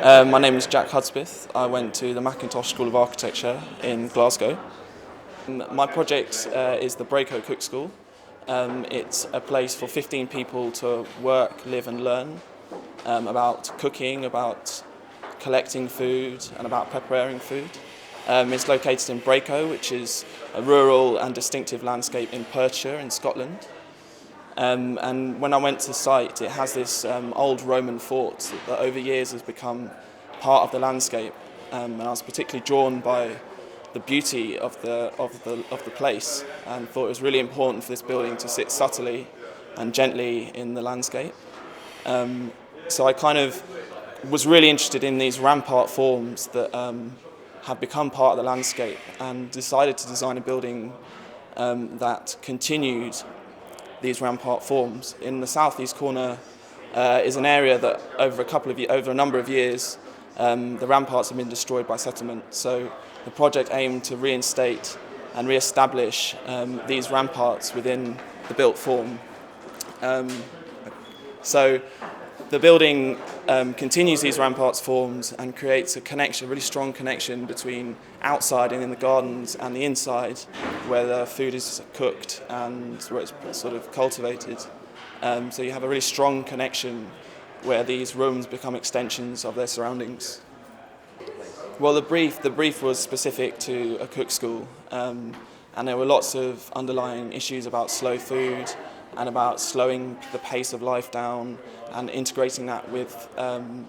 My name is Jack Hudspith. I went to the Mackintosh School of Architecture in Glasgow. My project is the Braco Cook School. It's a place for 15 people to work, live and learn about cooking, about collecting food and about preparing food. It's located in Braco, which is a rural and distinctive landscape in Perthshire in Scotland. And when I went to the site, it has this old Roman fort that over years has become part of the landscape. And I was particularly drawn by the beauty of the place, and thought it was really important for this building to sit subtly and gently in the landscape. So I kind of was really interested in these rampart forms that have become part of the landscape, and decided to design a building that continued these rampart forms. In the southeast corner is an area that over a number of years the ramparts have been destroyed by settlement. So the project aimed to reinstate and re-establish these ramparts within the built form. So the building continues these ramparts forms and creates a connection, a really strong connection between outside and in the gardens and the inside, where the food is cooked and where it's sort of cultivated. So you have a really strong connection where these rooms become extensions of their surroundings. Well, the brief was specific to a cook school, and there were lots of underlying issues about slow food and about slowing the pace of life down and integrating that with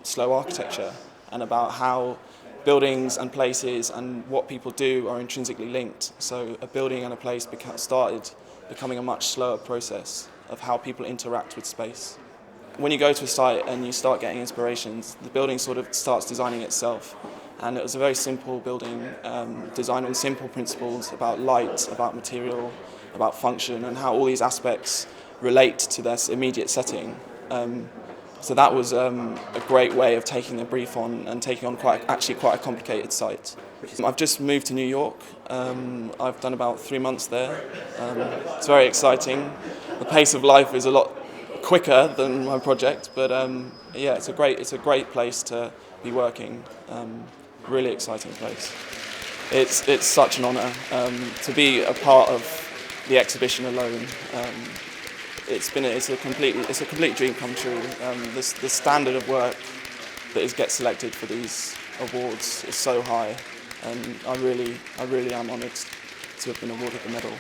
slow architecture, and about how buildings and places and what people do are intrinsically linked. So a building and a place started becoming a much slower process of how people interact with space. When you go to a site and you start getting inspirations, the building sort of starts designing itself. And it was a very simple building, designed on simple principles about light, about material, about function, and how all these aspects relate to this immediate setting. So that was a great way of taking the brief on and taking on quite a complicated site. I've just moved to New York. I've done about 3 months there. It's very exciting. The pace of life is a lot quicker than my project, but yeah, it's a great place to be working. Really exciting place. It's such an honour to be a part of the exhibition alone. It's a complete dream come true. The standard of work that gets selected for these awards is so high, and I really am honoured to have been awarded the medal.